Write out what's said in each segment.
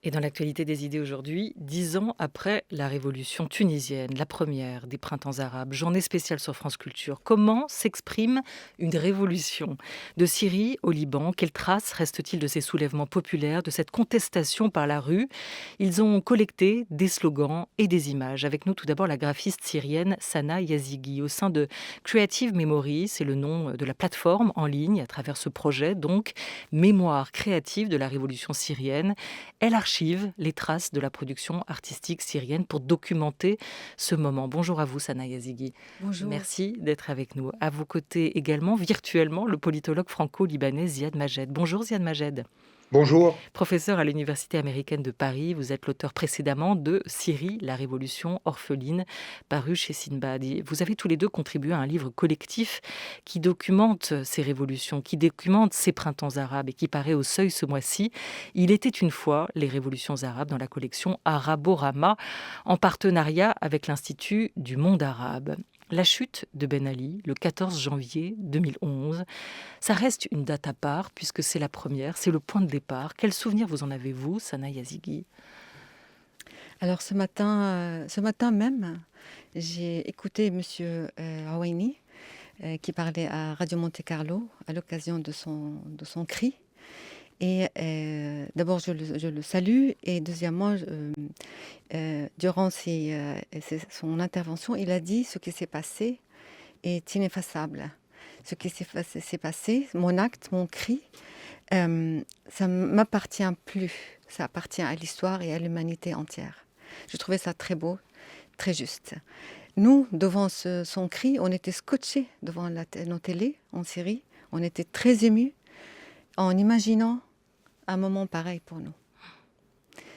Et dans l'actualité des idées aujourd'hui, 10 ans après la révolution tunisienne, la première des printemps arabes, journée spéciale sur France Culture, comment s'exprime une révolution? De Syrie au Liban, quelles traces reste-t-il de ces soulèvements populaires, de cette contestation par la rue? Ils ont collecté des slogans et des images. Avec nous tout d'abord la graphiste syrienne Sana Yazigi. Au sein de Creative Memory, c'est le nom de la plateforme en ligne à travers ce projet, donc mémoire créative de la révolution syrienne. Elle archive les traces de la production artistique syrienne pour documenter ce moment. Bonjour à vous, Sana Yazigi. Bonjour. Merci d'être avec nous. À vos côtés également, virtuellement, le politologue franco-libanais Ziad Majed. Bonjour Ziad Majed. Bonjour. Professeur à l'Université américaine de Paris, vous êtes l'auteur précédemment de Syrie, la révolution orpheline, paru chez Sinbad. Et vous avez tous les deux contribué à un livre collectif qui documente ces révolutions, qui documente ces printemps arabes et qui paraît au Seuil ce mois-ci. Il était une fois les révolutions arabes dans la collection Araborama, en partenariat avec l'Institut du monde arabe. La chute de Ben Ali, le 14 janvier 2011, ça reste une date à part puisque c'est la première, c'est le point de départ. Quel souvenir vous en avez, vous, Sana Yazigi? Alors ce matin même, j'ai écouté Monsieur Hawaini qui parlait à Radio Monte Carlo à l'occasion de son cri. Et d'abord, je le salue. Et deuxièmement, durant son intervention, il a dit ce qui s'est passé est ineffaçable. Ce qui s'est passé, mon acte, mon cri, ça ne m'appartient plus. Ça appartient à l'histoire et à l'humanité entière. Je trouvais ça très beau, très juste. Nous, devant son cri, on était scotchés devant nos télés en Syrie. On était très émus en imaginant un moment pareil pour nous.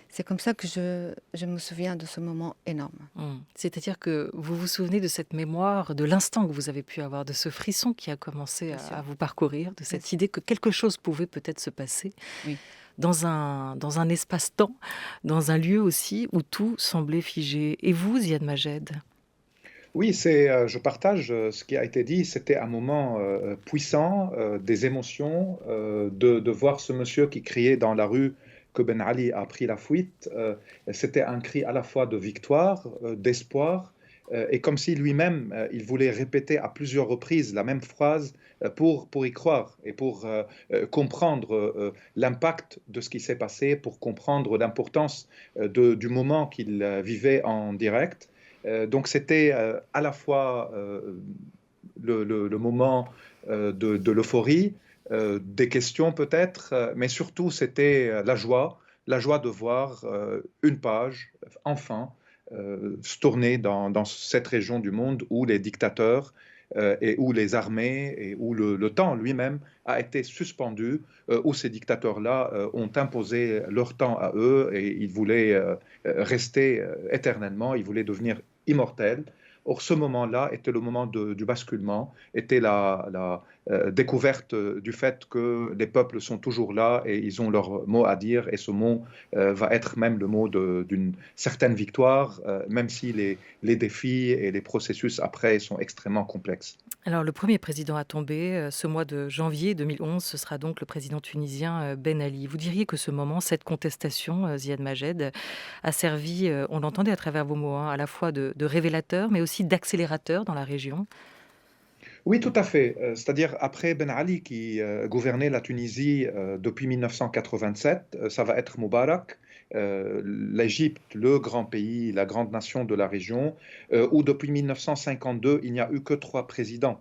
C'est comme ça que je me souviens de ce moment énorme. C'est-à-dire que vous vous souvenez de cette mémoire, de l'instant que vous avez pu avoir, de ce frisson qui a commencé Bien à sûr. vous parcourir, de Bien cette sûr. idée que quelque chose pouvait peut-être se passer Oui. dans un espace-temps, dans un lieu aussi où tout semblait figé. Et vous, Ziad Majed? Oui, je partage ce qui a été dit. C'était un moment puissant, des émotions, de voir ce monsieur qui criait dans la rue que Ben Ali a pris la fuite. C'était un cri à la fois de victoire, d'espoir, et comme si lui-même, il voulait répéter à plusieurs reprises la même phrase pour y croire et pour comprendre l'impact de ce qui s'est passé, pour comprendre l'importance du moment qu'il vivait en direct. Donc c'était à la fois le moment de l'euphorie, des questions peut-être, mais surtout c'était la joie de voir une page, enfin, se tourner dans cette région du monde où les dictateurs et où les armées et où le temps lui-même a été suspendu, où ces dictateurs-là ont imposé leur temps à eux et ils voulaient rester éternellement, ils voulaient devenir immortels. Or, ce moment-là était le moment du basculement, était la découverte du fait que les peuples sont toujours là et ils ont leur mot à dire, et ce mot va être même le mot d'une certaine victoire, même si les défis et les processus après sont extrêmement complexes. Alors, le premier président à tomber, ce mois de janvier 2011, ce sera donc le président tunisien Ben Ali. Vous diriez que ce moment, cette contestation, Ziad Majed, a servi, on l'entendait à travers vos mots, hein, à la fois de révélateur, mais aussi d'accélérateur dans la région? Oui, tout à fait. C'est-à-dire, après Ben Ali qui gouvernait la Tunisie depuis 1987, ça va être Moubarak, l'Égypte, le grand pays, la grande nation de la région, où depuis 1952, il n'y a eu que trois présidents.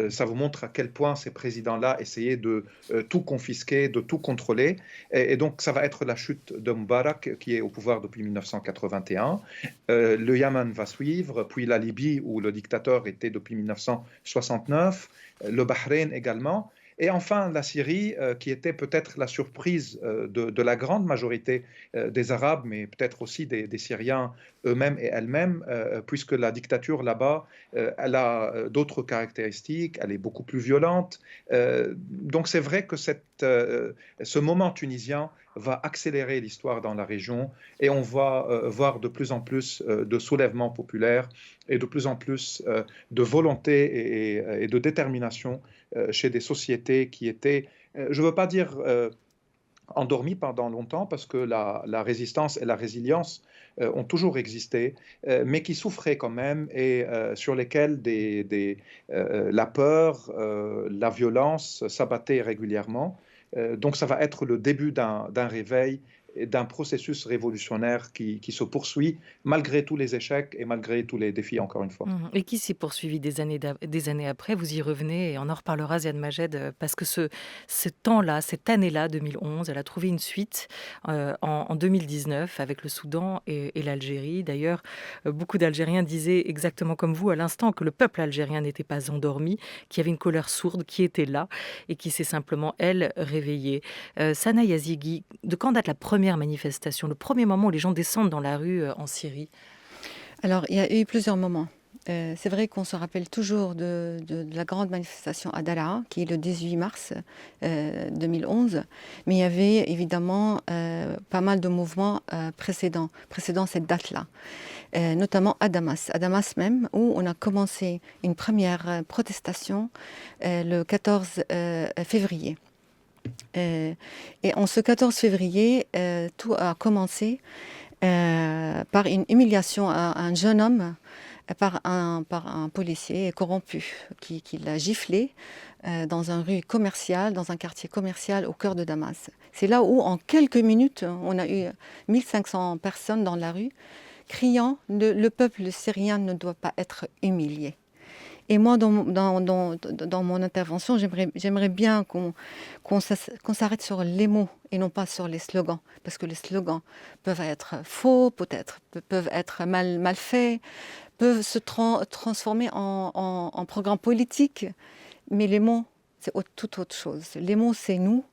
Ça vous montre à quel point ces présidents-là essayaient de tout confisquer, de tout contrôler. Et donc, ça va être la chute de Moubarak, qui est au pouvoir depuis 1981. Le Yémen va suivre, puis la Libye, où le dictateur était depuis 1969, le Bahreïn également, et enfin la Syrie, qui était peut-être la surprise de la grande majorité des Arabes, mais peut-être aussi des Syriens eux-mêmes et elles-mêmes, puisque la dictature là-bas, elle a d'autres caractéristiques, elle est beaucoup plus violente. Donc c'est vrai que ce moment tunisien va accélérer l'histoire dans la région, et on va voir de plus en plus de soulèvements populaires et de plus en plus de volonté et de détermination chez des sociétés qui étaient, je ne veux pas dire endormi pendant longtemps parce que la résistance et la résilience ont toujours existé, mais qui souffraient quand même et sur lesquels la peur, la violence s'abattaient régulièrement. Donc ça va être le début d'un réveil et d'un processus révolutionnaire qui se poursuit malgré tous les échecs et malgré tous les défis, encore une fois. Et qui s'est poursuivi des années après. Vous y revenez et on en reparlera, Ziad Majed, parce que ce temps-là, cette année-là, 2011, elle a trouvé une suite en 2019 avec le Soudan et l'Algérie. D'ailleurs, beaucoup d'Algériens disaient exactement comme vous à l'instant que le peuple algérien n'était pas endormi, qu'il y avait une colère sourde qui était là et qui s'est simplement, elle, réveillée. Sana Yazigui, de quand date la première manifestation, le premier moment où les gens descendent dans la rue en Syrie? Alors, il y a eu plusieurs moments. C'est vrai qu'on se rappelle toujours de la grande manifestation à Daraa, qui est le 18 mars 2011, mais il y avait évidemment pas mal de mouvements précédents cette date-là, notamment à Damas même, où on a commencé une première protestation le 14 février. Et en ce 14 février, tout a commencé par une humiliation à un jeune homme par un policier corrompu qui l'a giflé dans un rue commerciale, dans un quartier commercial au cœur de Damas. C'est là où, en quelques minutes, on a eu 1500 personnes dans la rue criant « Le peuple syrien ne doit pas être humilié ». Et moi, dans mon intervention, j'aimerais bien qu'on s'arrête sur les mots et non pas sur les slogans. Parce que les slogans peuvent être faux, peut-être, peuvent être mal faits, peuvent se transformer en programme politique. Mais les mots, c'est tout autre chose. Les mots, c'est nous.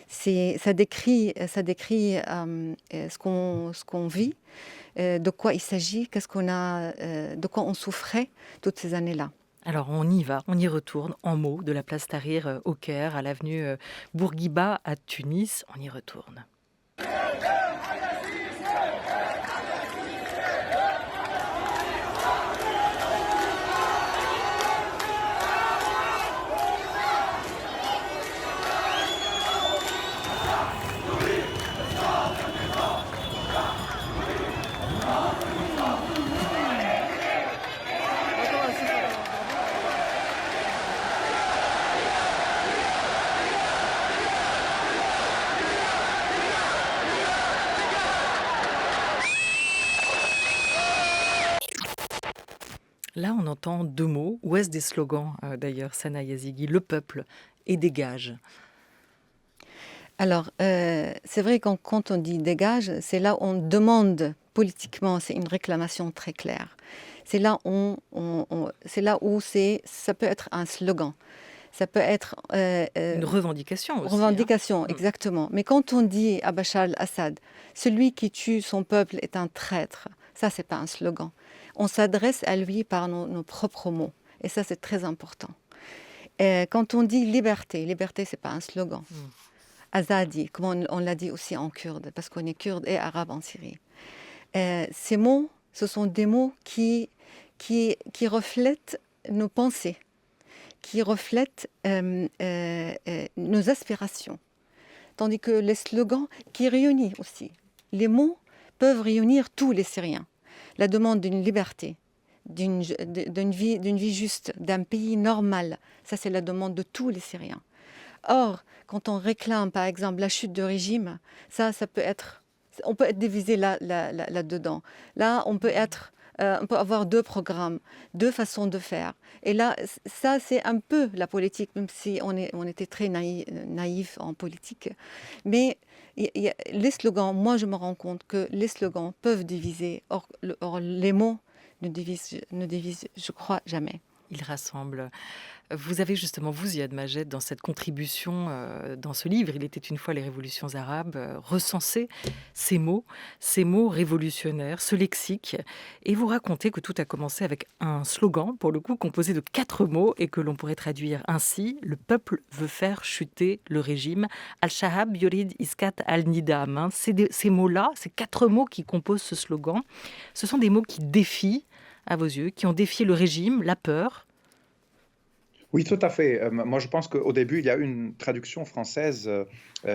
Ça décrit ce qu'on vit, de quoi il s'agit, de quoi on souffrait toutes ces années-là. Alors on y va, on y retourne en mots, de la place Tahrir au Caire à l'avenue Bourguiba à Tunis, on y retourne. Là, on entend deux mots, ou est-ce des slogans d'ailleurs, Sana Yazigui, le peuple et dégage. Alors, c'est vrai que quand on dit dégage, c'est là où on demande politiquement, c'est une réclamation très claire. C'est là où ça peut être un slogan. Ça peut être une revendication aussi. Revendication, exactement. Mais quand on dit à Bachar al-Assad, celui qui tue son peuple est un traître, ça, c'est pas un slogan. On s'adresse à lui par nos propres mots. Et ça, c'est très important. Quand on dit liberté, c'est pas un slogan. Azadi, comme on l'a dit aussi en kurde, parce qu'on est kurde et arabe en Syrie. Ces mots, ce sont des mots qui reflètent nos pensées, qui reflètent nos aspirations. Tandis que les slogans qui réunissent aussi. Les mots peuvent réunir tous les Syriens. La demande d'une liberté, d'une vie juste, d'un pays normal, ça c'est la demande de tous les Syriens. Or, quand on réclame par exemple la chute de régime, ça peut être, on peut être divisé là-dedans. Là, on peut avoir deux programmes, deux façons de faire. Et là, ça c'est un peu la politique, même si on était très naïf en politique. Mais les slogans, moi je me rends compte que les slogans peuvent diviser, or les mots ne divisent, je crois, jamais. Ils rassemblent. Vous avez justement, vous, Ziad Majed, dans cette contribution, dans ce livre, Il était une fois les révolutions arabes, recensé ces mots révolutionnaires, ce lexique, et vous racontez que tout a commencé avec un slogan, pour le coup, composé de 4 mots, et que l'on pourrait traduire ainsi: le peuple veut faire chuter le régime. Al-Shahab Yorid Iskat al-Nidam. Ces mots-là, ces 4 mots qui composent ce slogan, ce sont des mots qui défient, à vos yeux, qui ont défié le régime, la peur. Oui, tout à fait. Moi, je pense qu'au début, il y a eu une traduction française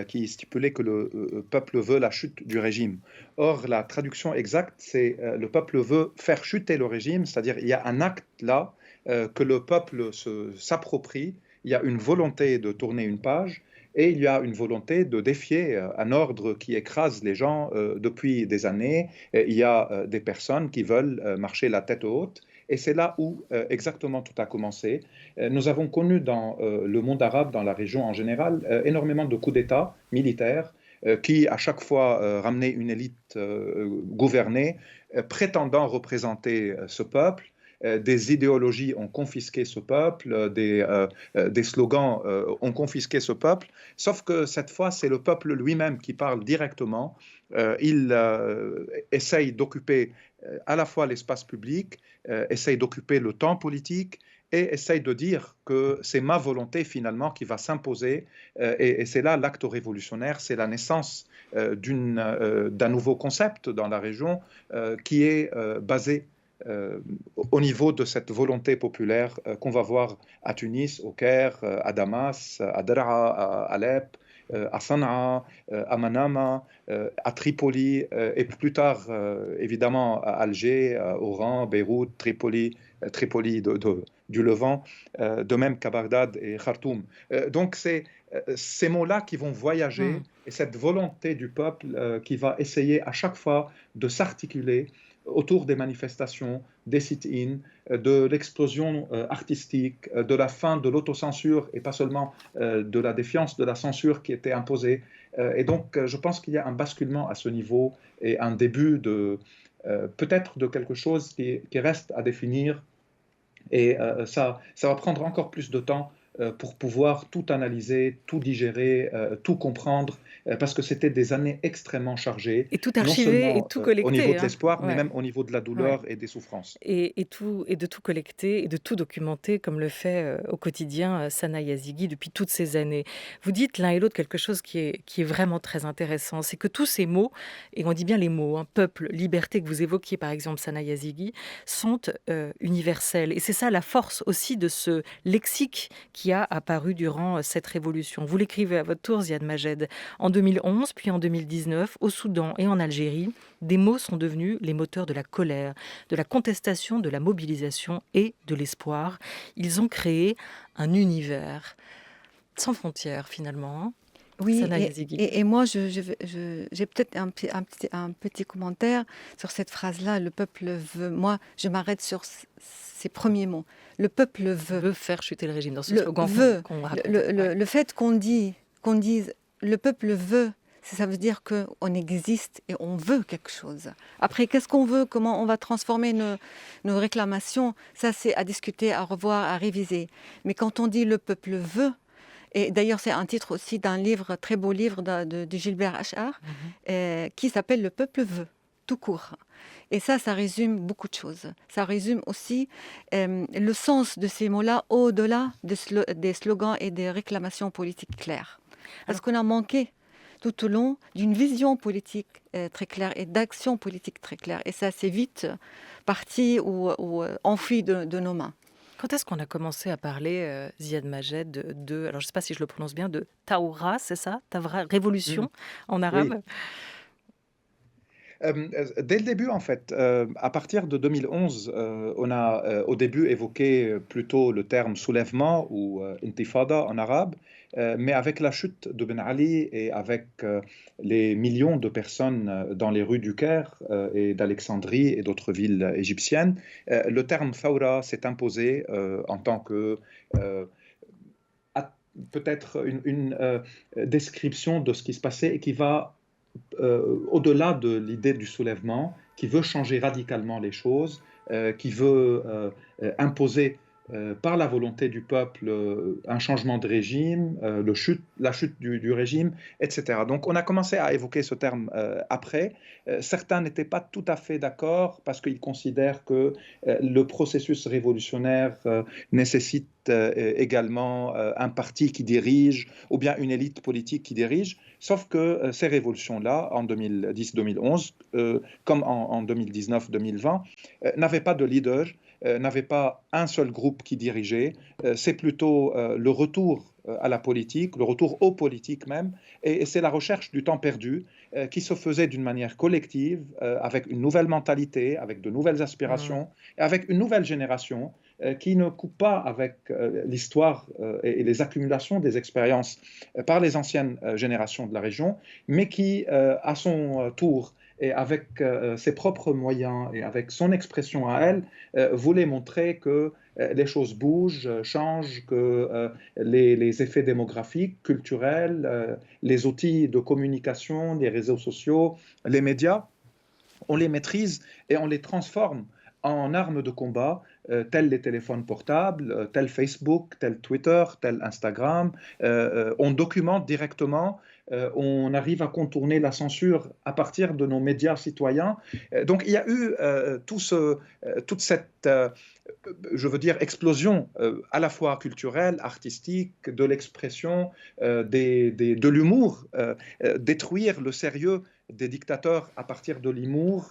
qui stipulait que le peuple veut la chute du régime. Or, la traduction exacte, c'est le peuple veut faire chuter le régime, c'est-à-dire il y a un acte là que le peuple s'approprie, il y a une volonté de tourner une page. Et il y a une volonté de défier un ordre qui écrase les gens depuis des années. Et il y a des personnes qui veulent marcher la tête haute. Et c'est là où exactement tout a commencé. Nous avons connu dans le monde arabe, dans la région en général, énormément de coups d'État militaires qui, à chaque fois, ramenaient une élite gouvernée, prétendant représenter ce peuple. Des idéologies ont confisqué ce peuple, des slogans ont confisqué ce peuple, sauf que cette fois, c'est le peuple lui-même qui parle directement. Il essaye d'occuper à la fois l'espace public, essaye d'occuper le temps politique et essaye de dire que c'est ma volonté finalement qui va s'imposer. Et c'est là l'acte révolutionnaire, c'est la naissance d'un nouveau concept dans la région qui est basé au niveau de cette volonté populaire qu'on va voir à Tunis, au Caire, à Damas, à Daraa, à Alep, à Sanaa, à Manama, à Tripoli et plus tard, évidemment, à Alger, à Oran, Beyrouth, Tripoli du Levant, de même qu'à Bagdad et Khartoum. Donc, c'est ces mots-là qui vont voyager et cette volonté du peuple qui va essayer à chaque fois de s'articuler autour des manifestations, des sit-ins, de l'explosion artistique, de la fin de l'autocensure et pas seulement de la défiance de la censure qui était imposée. Et donc, je pense qu'il y a un basculement à ce niveau et un début de peut-être de quelque chose qui reste à définir. Et ça va prendre encore plus de temps pour pouvoir tout analyser, tout digérer, tout comprendre, parce que c'était des années extrêmement chargées, Et tout non archiver et seulement tout au niveau collecter, de hein. l'espoir, mais Ouais. même au niveau de la Ouais. douleur et des souffrances. Et de tout collecter et de tout documenter comme le fait au quotidien Sana Yazigi depuis toutes ces années. Vous dites l'un et l'autre quelque chose qui est vraiment très intéressant, c'est que tous ces mots, et on dit bien les mots, hein, peuple, liberté que vous évoquiez par exemple Sana Yazigi, sont universels. Et c'est ça la force aussi de ce lexique qui a apparu durant cette révolution. Vous l'écrivez à votre tour, Ziad Majed. En 2011, puis en 2019, au Soudan et en Algérie, des mots sont devenus les moteurs de la colère, de la contestation, de la mobilisation et de l'espoir. Ils ont créé un univers sans frontières finalement. Hein. Oui, Sana Yazigi. et moi, j'ai peut-être un petit commentaire sur cette phrase-là. Le peuple veut. Moi, je m'arrête sur ces premiers mots. Le peuple veut. Veut faire chuter le régime dans ce Le slogan veut. qu'on raconte. Le fait qu'on dise le peuple veut, ça veut dire qu'on existe et on veut quelque chose. Après, qu'est-ce qu'on veut? Comment on va transformer nos réclamations? Ça, c'est à discuter, à revoir, à réviser. Mais quand on dit le peuple veut, et d'ailleurs, c'est un titre aussi d'un livre, très beau livre de Gilbert Achar, qui s'appelle Le peuple veut, tout court. Et ça résume beaucoup de choses. Ça résume aussi le sens de ces mots-là au-delà des slogans et des réclamations politiques claires. Parce qu'on a manqué tout au long d'une vision politique très claire et d'action politique très claire. Et ça, c'est vite parti ou enfui de nos mains. Quand est-ce qu'on a commencé à parler, Ziad Majed, alors je ne sais pas si je le prononce bien, de Tawra, c'est ça? Tawra, révolution en arabe? Oui. Dès le début, en fait, à partir de 2011, on a au début évoqué plutôt le terme soulèvement ou intifada en arabe, mais avec la chute de Ben Ali et avec les millions de personnes dans les rues du Caire et d'Alexandrie et d'autres villes égyptiennes, le terme thawra s'est imposé en tant que peut-être une description de ce qui se passait et qui va au-delà de l'idée du soulèvement, qui veut changer radicalement les choses, qui veut imposer par la volonté du peuple un changement de régime, la chute du régime, etc. Donc on a commencé à évoquer ce terme après. Certains n'étaient pas tout à fait d'accord parce qu'ils considèrent que le processus révolutionnaire nécessite également un parti qui dirige ou bien une élite politique qui dirige. Sauf que ces révolutions-là, en 2010-2011, comme en 2019-2020, n'avaient pas de leader. n'avait pas un seul groupe qui dirigeait, c'est plutôt le retour à la politique, le retour aux politiques même, et c'est la recherche du temps perdu qui se faisait d'une manière collective, avec une nouvelle mentalité, avec de nouvelles aspirations, et avec une nouvelle génération qui ne coupe pas avec l'histoire et les accumulations des expériences par les anciennes générations de la région, mais qui, à son tour, et avec ses propres moyens et avec son expression à elle, voulait montrer que les choses bougent, changent, que les effets démographiques, culturels, les outils de communication, les réseaux sociaux, les médias, on les maîtrise et on les transforme en armes de combat, tels les téléphones portables, tel Facebook, tel Twitter, tel Instagram. On documente directement, on arrive à contourner la censure à partir de nos médias citoyens. Donc il y a eu toute cette, je veux dire, explosion à la fois culturelle, artistique, de l'expression, de l'humour, détruire le sérieux des dictateurs à partir de l'humour,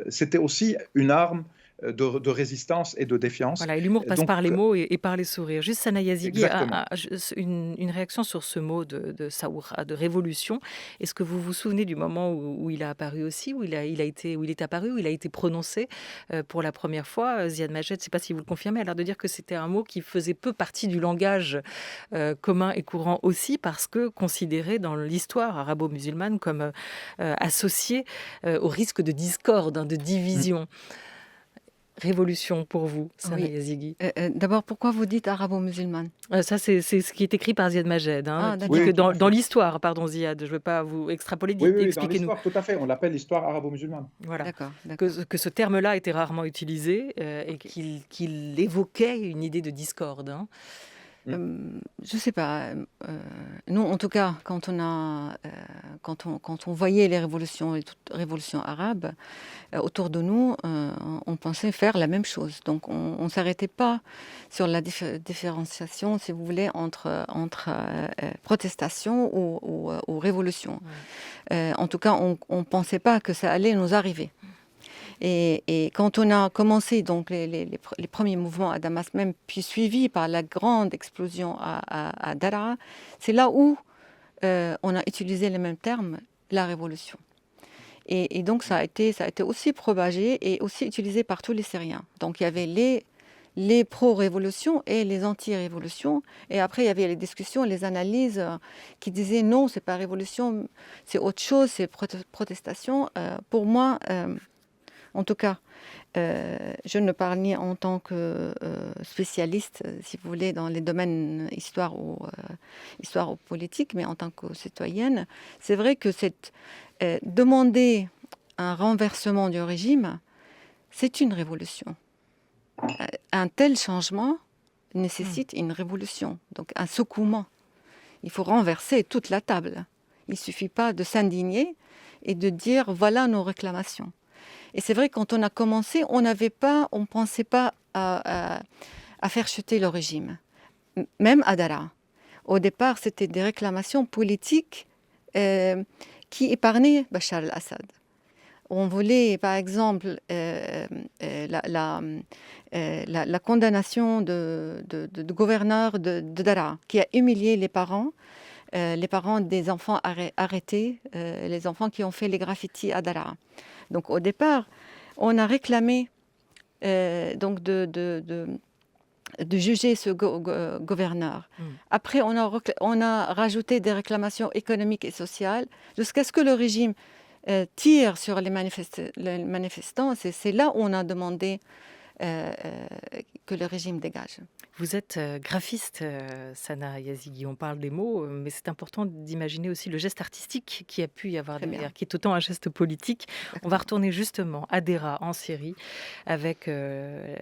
c'était aussi une arme de résistance et de défiance. Voilà, et l'humour passe Donc, par les mots et par les sourires. Juste Sana Yazigui, exactement. une réaction sur ce mot de Saoura, de révolution. Est-ce que vous vous souvenez du moment où il a apparu aussi, où il est apparu, où il a été prononcé pour la première fois? Ziad Majed, je ne sais pas si vous le confirmez, a l'air de dire que c'était un mot qui faisait peu partie du langage commun et courant aussi, parce que considéré dans l'histoire arabo-musulmane comme associé au risque de discorde, de division. Révolution pour vous, Sana Oui. Yazigui. D'abord, pourquoi vous dites arabo-musulmane? Ça, c'est ce qui est écrit par Ziad Majed, Ah, qui dit d'accord. que Oui, tout à dans fait. l'histoire, pardon Ziad, je ne veux pas vous extrapoler, Oui, oui, dans expliquez-nous. l'histoire, tout à fait. On l'appelle l'histoire arabo-musulmane. Voilà. D'accord, d'accord. Que ce terme-là était rarement utilisé et qu'il évoquait une idée de discorde. Je sais pas. Nous, en tout cas, quand on voyait les révolutions, les toutes révolutions arabes autour de nous, on pensait faire la même chose. Donc, on ne s'arrêtait pas sur la différenciation, si vous voulez, entre protestation ou révolution. En tout cas, on ne pensait pas que ça allait nous arriver. Et quand on a commencé donc les premiers mouvements à Damas, même puis suivis par la grande explosion à Daraa, c'est là où on a utilisé les mêmes termes, la révolution. Et donc ça a été aussi propagé et aussi utilisé par tous les Syriens. Donc il y avait les pro-révolution et les anti-révolution. Et après, il y avait les discussions, les analyses qui disaient non, c'est pas révolution, c'est autre chose, c'est protestation. Pour moi, en tout cas, je ne parle ni en tant que spécialiste, si vous voulez, dans les domaines histoire ou politique, mais en tant que citoyenne. C'est vrai que demander un renversement du régime, c'est une révolution. Un tel changement nécessite une révolution, donc un secouement. Il faut renverser toute la table. Il ne suffit pas de s'indigner et de dire voilà nos réclamations. Et c'est vrai, quand on a commencé, on ne pensait pas à faire chuter le régime, même à Daraa. Au départ, c'était des réclamations politiques qui épargnaient Bachar el-Assad. On voulait, par exemple, la condamnation de gouverneur de Daraa, qui a humilié les parents des enfants arrêtés, les enfants qui ont fait les graffitis à Daraa. Donc au départ, on a réclamé donc de juger ce gouverneur. Après, on a rajouté des réclamations économiques et sociales jusqu'à ce que le régime tire sur les manifestants. C'est là où on a demandé que le régime dégage. Vous êtes graphiste, Sana Yazigui. On parle des mots, mais c'est important d'imaginer aussi le geste artistique qui a pu y avoir derrière, qui est autant un geste politique. On va retourner justement à Daraa, en Syrie, avec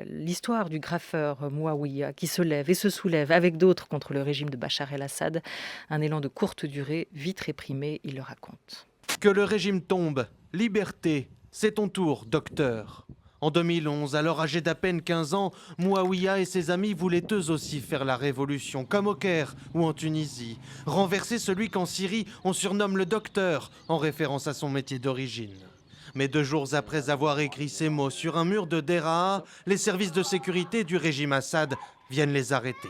l'histoire du graffeur Mouawiya qui se lève et se soulève avec d'autres contre le régime de Bachar el-Assad. Un élan de courte durée, vite réprimé, il le raconte. Que le régime tombe, liberté, c'est ton tour, docteur. En 2011, alors âgé d'à peine 15 ans, Mouawiya et ses amis voulaient eux aussi faire la révolution, comme au Caire ou en Tunisie. Renverser celui qu'en Syrie on surnomme le docteur, en référence à son métier d'origine. Mais 2 jours après avoir écrit ces mots sur un mur de Deraa, les services de sécurité du régime Assad viennent les arrêter.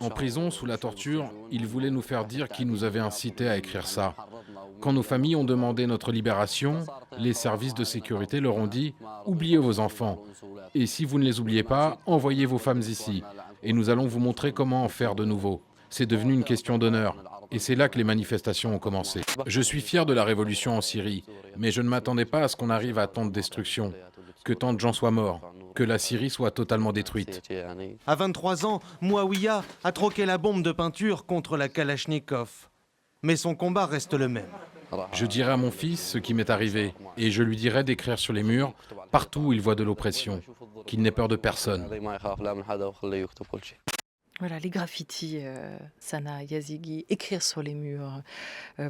En prison, sous la torture, ils voulaient nous faire dire qui nous avait incités à écrire ça. Quand nos familles ont demandé notre libération, les services de sécurité leur ont dit « Oubliez vos enfants. Et si vous ne les oubliez pas, envoyez vos femmes ici. Et nous allons vous montrer comment en faire de nouveau. » C'est devenu une question d'honneur. Et c'est là que les manifestations ont commencé. Je suis fier de la révolution en Syrie, mais je ne m'attendais pas à ce qu'on arrive à tant de destruction, que tant de gens soient morts, que la Syrie soit totalement détruite. À 23 ans, Mouawiya a troqué la bombe de peinture contre la Kalachnikov. Mais son combat reste le même. Je dirai à mon fils ce qui m'est arrivé, et je lui dirai d'écrire sur les murs, partout où il voit de l'oppression, qu'il n'ait peur de personne. Voilà, les graffitis, Sana Yazigi, écrire sur les murs.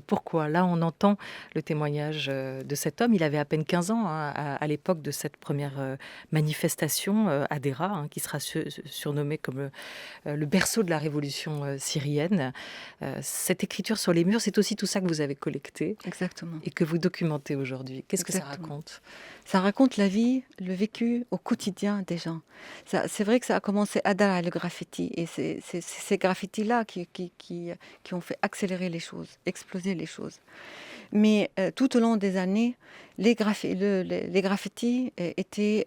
Pourquoi? Là, on entend le témoignage de cet homme. Il avait à peine 15 ans hein, à l'époque de cette première manifestation à Deraa, hein, qui sera surnommée comme le berceau de la révolution syrienne. Cette écriture sur les murs, c'est aussi tout ça que vous avez collecté Exactement. et que vous documentez aujourd'hui. Qu'est-ce que ça Exactement. raconte? Ça raconte la vie, le vécu au quotidien des gens. C'est vrai que ça a commencé à Daraa, le graffiti. Et c'est ces graffitis-là qui ont fait accélérer les choses, exploser les choses. Mais tout au long des années, les graffitis étaient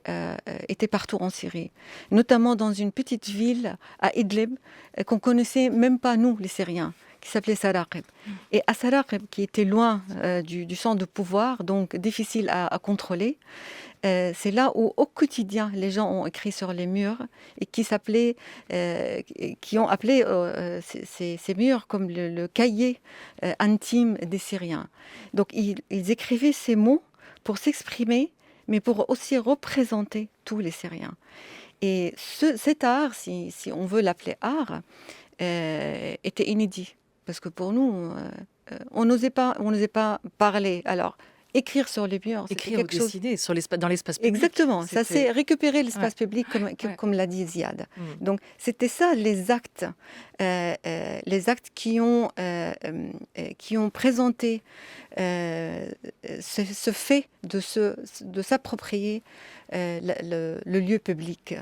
partout en Syrie. Notamment dans une petite ville à Idlib, qu'on connaissait même pas nous, les Syriens, qui s'appelait Saraqib. Et à Saraqib, qui était loin du centre de pouvoir, donc difficile à contrôler, c'est là où au quotidien les gens ont écrit sur les murs et qui ont appelé ces murs comme le cahier intime des Syriens. Donc ils écrivaient ces mots pour s'exprimer, mais pour aussi représenter tous les Syriens. Et cet art, si on veut l'appeler art, était inédit. Parce que pour nous, on n'osait pas parler. Alors, écrire sur les murs, c'était Écrire ou quelque chose... dessiner dans l'espace public. Exactement, ça C'était- c'est récupérer l'espace Ouais. public Ouais. comme l'a dit Ziad. Mm. Donc c'était ça les actes qui ont présenté ce fait de s'approprier le lieu public.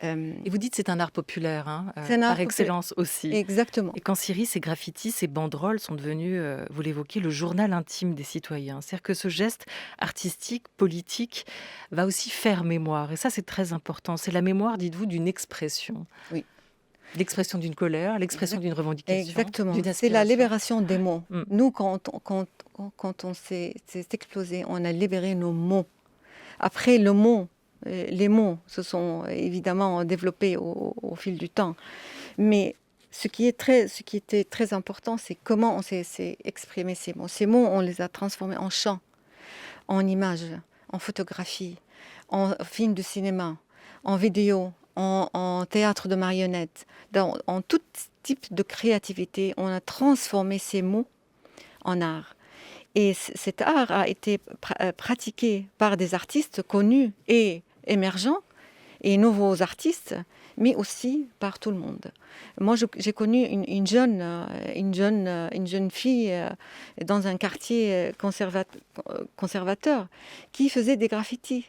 Et vous dites c'est un art populaire, hein, C'est un art par populaire. excellence aussi. Exactement. Et qu'en Syrie, ces graffitis, ces banderoles sont devenus, vous l'évoquiez, le journal intime des citoyens. C'est-à-dire que ce geste artistique, politique, va aussi faire mémoire. Et ça, c'est très important. C'est la mémoire, dites-vous, d'une expression. Oui. L'expression d'une colère, l'expression d'une revendication. Exactement. d'une C'est la aspiration. libération des mots. Mm. Nous, quand on s'est explosé, on a libéré nos mots. Après, les mots se sont évidemment développés au fil du temps. Mais ce qui était très important, c'est comment on s'est exprimé ces mots. Ces mots, on les a transformés en chants, en images, en photographies, en films de cinéma, en vidéo, en théâtre de marionnettes, en tout type de créativité. On a transformé ces mots en art. Et cet art a été pratiqué par des artistes connus et émergents, et nouveaux artistes, mais aussi par tout le monde. Moi, j'ai connu une jeune fille dans un quartier conservateur qui faisait des graffitis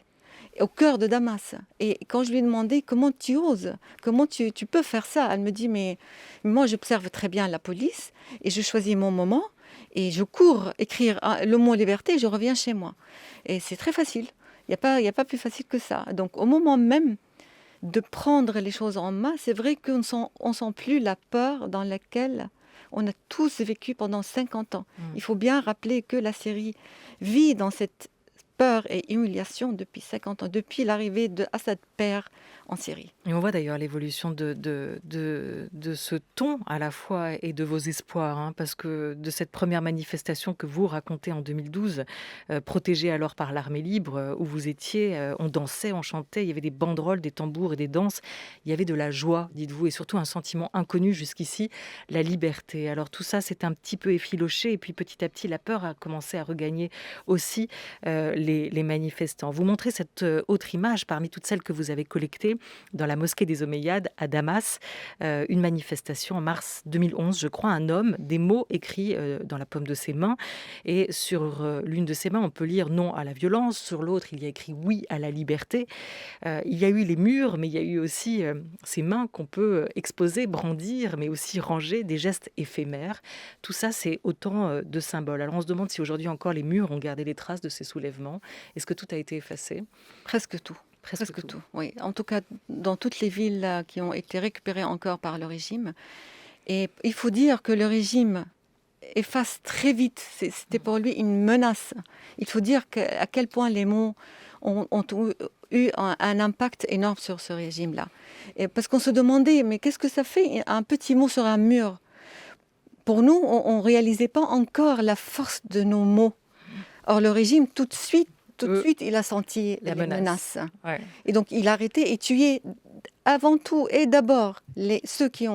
au cœur de Damas. Et quand je lui ai demandé comment tu oses, comment tu peux faire ça, elle me dit mais moi j'observe très bien la police et je choisis mon moment et je cours écrire le mot liberté et je reviens chez moi. Et c'est très facile. Il n'y a pas plus facile que ça. Donc au moment même de prendre les choses en main, c'est vrai qu'on ne sent plus la peur dans laquelle on a tous vécu pendant 50 ans. Il faut bien rappeler que la Syrie vit dans cette peur et humiliation depuis 50 ans, depuis l'arrivée de Assad père en Syrie. Et on voit d'ailleurs l'évolution de ce ton à la fois et de vos espoirs, hein, parce que de cette première manifestation que vous racontez en 2012, protégée alors par l'armée libre, où vous étiez, on dansait, on chantait, il y avait des banderoles, des tambours et des danses, il y avait de la joie, dites-vous, et surtout un sentiment inconnu jusqu'ici, la liberté. Alors tout ça s'est un petit peu effiloché, et puis petit à petit, la peur a commencé à regagner aussi les manifestants. Vous montrez cette autre image parmi toutes celles que vous avez collectées dans la mosquée des Omeyyades à Damas, une manifestation en mars 2011, je crois, un homme, des mots écrits dans la paume de ses mains, et sur l'une de ses mains, on peut lire non à la violence, sur l'autre, il y a écrit oui à la liberté. Il y a eu les murs, mais il y a eu aussi ces mains qu'on peut exposer, brandir, mais aussi ranger, des gestes éphémères. Tout ça, c'est autant de symboles. Alors on se demande si aujourd'hui encore les murs ont gardé les traces de ces soulèvements. Est-ce que tout a été effacé? Presque tout. Presque tout, oui. En tout cas, dans toutes les villes qui ont été récupérées encore par le régime. Et il faut dire que le régime efface très vite. C'était pour lui une menace. Il faut dire à quel point les mots ont eu un impact énorme sur ce régime-là. Et parce qu'on se demandait, mais qu'est-ce que ça fait, un petit mot sur un mur? Pour nous, on ne réalisait pas encore la force de nos mots. Or, le régime, tout de suite, il a senti la menace. Ouais. Et donc, il a arrêté et tué avant tout et d'abord ceux qui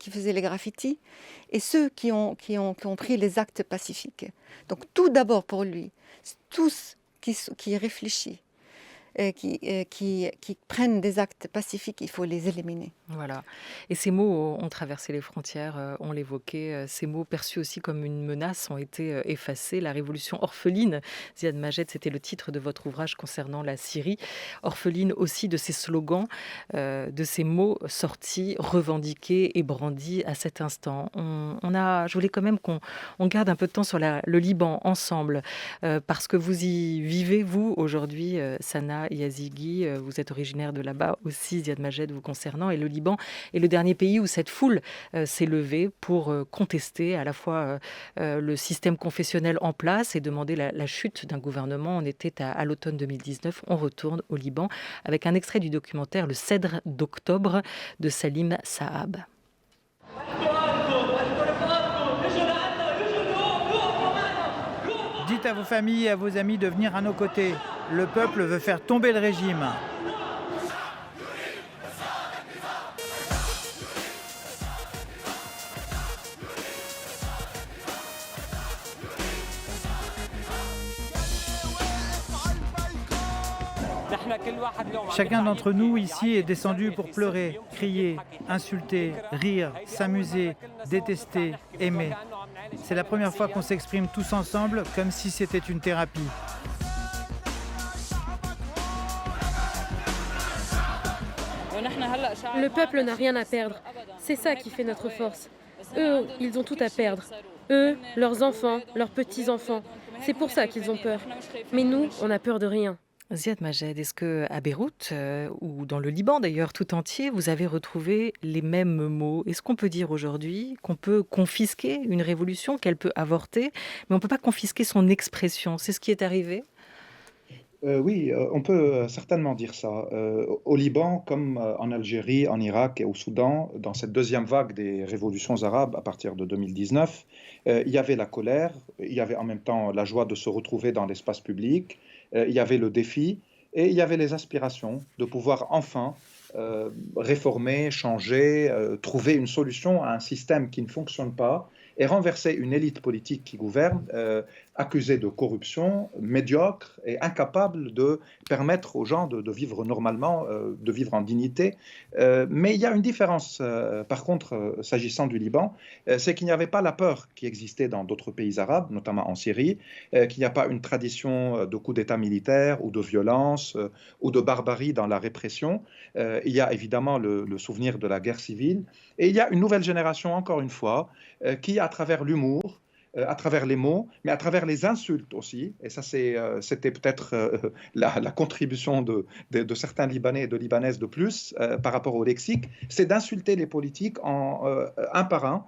faisaient les graffitis et ceux qui ont pris les actes pacifiques. Donc, tout d'abord pour lui, tous qui réfléchissent, qui prennent des actes pacifiques, il faut les éliminer. Voilà. Et ces mots ont traversé les frontières, on l'évoquait. Ces mots perçus aussi comme une menace ont été effacés. La révolution orpheline, Ziad Majed, c'était le titre de votre ouvrage concernant la Syrie. Orpheline aussi de ces slogans, de ces mots sortis, revendiqués et brandis à cet instant. Je voulais quand même qu'on garde un peu de temps sur le Liban ensemble, parce que vous y vivez, vous, aujourd'hui, Sana Yazighi, vous êtes originaire de là-bas aussi, Ziad Majed, vous concernant, et le Liban est le dernier pays où cette foule s'est levée pour contester à la fois le système confessionnel en place et demander la chute d'un gouvernement. On était à l'automne 2019, on retourne au Liban avec un extrait du documentaire Le Cèdre d'octobre de Salim Saab. Dites à vos familles et à vos amis de venir à nos côtés. Le peuple veut faire tomber le régime. Chacun d'entre nous ici est descendu pour pleurer, crier, insulter, rire, s'amuser, détester, aimer. C'est la première fois qu'on s'exprime tous ensemble comme si c'était une thérapie. Le peuple n'a rien à perdre. C'est ça qui fait notre force. Eux, ils ont tout à perdre. Eux, leurs enfants, leurs petits-enfants. C'est pour ça qu'ils ont peur. Mais nous, on n'a peur de rien. Ziad Majed, est-ce qu'à Beyrouth, ou dans le Liban d'ailleurs tout entier, vous avez retrouvé les mêmes mots? Est-ce qu'on peut dire aujourd'hui qu'on peut confisquer une révolution, qu'elle peut avorter, mais on ne peut pas confisquer son expression? C'est ce qui est arrivé? Oui, on peut certainement dire ça. Au Liban, comme en Algérie, en Irak et au Soudan, dans cette deuxième vague des révolutions arabes à partir de 2019, il y avait la colère, il y avait en même temps la joie de se retrouver dans l'espace public, il y avait le défi et il y avait les aspirations de pouvoir enfin réformer, changer, trouver une solution à un système qui ne fonctionne pas et renverser une élite politique qui gouverne, accusée de corruption, médiocre et incapable de permettre aux gens de vivre normalement, de vivre en dignité. Mais il y a une différence, par contre, s'agissant du Liban, c'est qu'il n'y avait pas la peur qui existait dans d'autres pays arabes, notamment en Syrie, qu'il n'y a pas une tradition de coup d'État militaire ou de violence ou de barbarie dans la répression. Il y a évidemment le souvenir de la guerre civile. Et il y a une nouvelle génération, encore une fois, qui, à travers l'humour, à travers les mots, mais à travers les insultes aussi, et ça c'était peut-être la contribution de certains Libanais et de Libanaises de plus par rapport au lexique, c'est d'insulter les politiques un par un,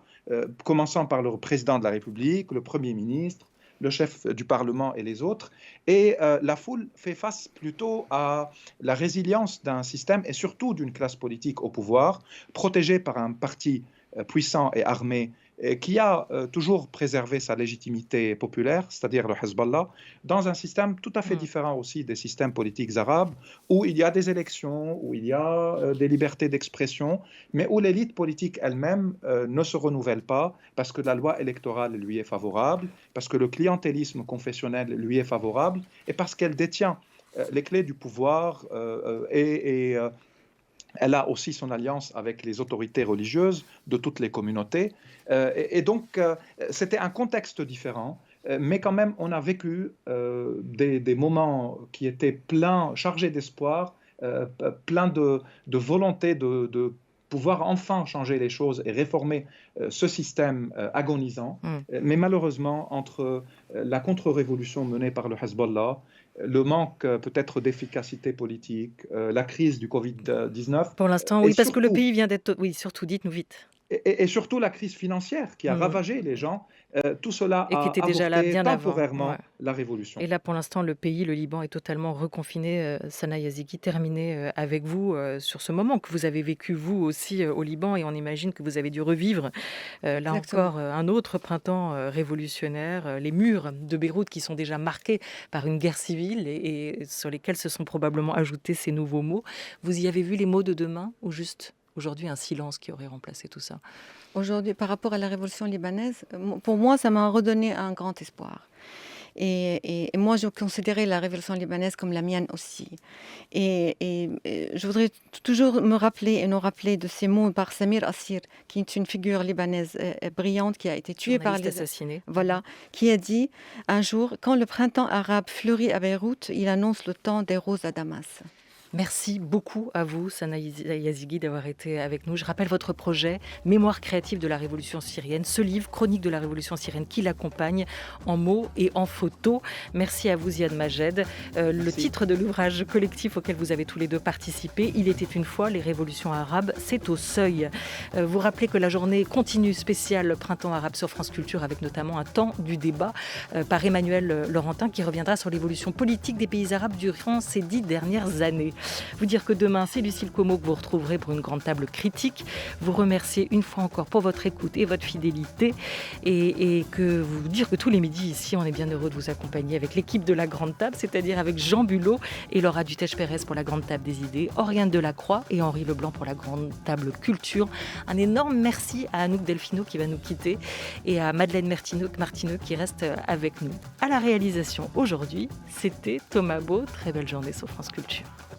commençant par le président de la République, le Premier ministre, le chef du Parlement et les autres. Et la foule fait face plutôt à la résilience d'un système et surtout d'une classe politique au pouvoir, protégée par un parti puissant et armé et qui a toujours préservé sa légitimité populaire, c'est-à-dire le Hezbollah, dans un système tout à fait différent aussi des systèmes politiques arabes, où il y a des élections, où il y a des libertés d'expression, mais où l'élite politique elle-même ne se renouvelle pas parce que la loi électorale lui est favorable, parce que le clientélisme confessionnel lui est favorable, et parce qu'elle détient les clés du pouvoir et elle a aussi son alliance avec les autorités religieuses de toutes les communautés. Et donc, c'était un contexte différent, mais quand même, on a vécu des moments qui étaient pleins, chargés d'espoir, pleins de volonté de pouvoir enfin changer les choses et réformer ce système agonisant. Mais malheureusement, entre la contre-révolution menée par le Hezbollah, le manque peut-être d'efficacité politique, la crise du Covid-19. Pour l'instant, oui, parce que le pays vient d'être... Oui, surtout, dites-nous vite. Et surtout la crise financière qui a ravagé les gens, tout cela Et qui a était déjà là avorté bien temporairement avant. la révolution. Et là, pour l'instant, le pays, le Liban, est totalement reconfiné. Sana Yazigi, terminé avec vous sur ce moment que vous avez vécu, vous aussi, au Liban, et on imagine que vous avez dû revivre, là Exactement. encore, un autre printemps révolutionnaire, les murs de Beyrouth qui sont déjà marqués par une guerre civile et sur lesquels se sont probablement ajoutés ces nouveaux mots. Vous y avez vu les mots de demain ou juste aujourd'hui un silence qui aurait remplacé tout ça? Aujourd'hui, par rapport à la révolution libanaise, pour moi, ça m'a redonné un grand espoir. Et moi, je considérais la révolution libanaise comme la mienne aussi. Et je voudrais toujours me rappeler et nous rappeler de ces mots par Samir Assir, qui est une figure libanaise brillante, qui a été tuée par Journaliste assassiné. Voilà, qui a dit un jour, quand le printemps arabe fleurit à Beyrouth, il annonce le temps des roses à Damas. Merci beaucoup à vous, Sana Yazigi, d'avoir été avec nous. Je rappelle votre projet, Mémoire créative de la Révolution syrienne, ce livre, chronique de la Révolution syrienne, qui l'accompagne en mots et en photos. Merci à vous, Ziad Majed. Le titre de l'ouvrage collectif auquel vous avez tous les deux participé, Il était une fois, les révolutions arabes, c'est au seuil. Vous rappelez que la journée continue spéciale Printemps arabe sur France Culture, avec notamment un temps du débat par Emmanuel Laurentin, qui reviendra sur l'évolution politique des pays arabes durant ces 10 dernières années. Vous dire que demain, c'est Lucille Como que vous retrouverez pour une grande table critique. Vous remercier une fois encore pour votre écoute et votre fidélité. Et que vous dire que tous les midis, ici, on est bien heureux de vous accompagner avec l'équipe de la grande table, c'est-à-dire avec Jean Bulot et Laura Dutèche-Pérez pour la grande table des idées, Oriane Delacroix et Henri Leblanc pour la grande table culture. Un énorme merci à Anouk Delfino qui va nous quitter et à Madeleine Martineux qui reste avec nous. À la réalisation aujourd'hui, c'était Thomas Beau. Très belle journée sur France Culture.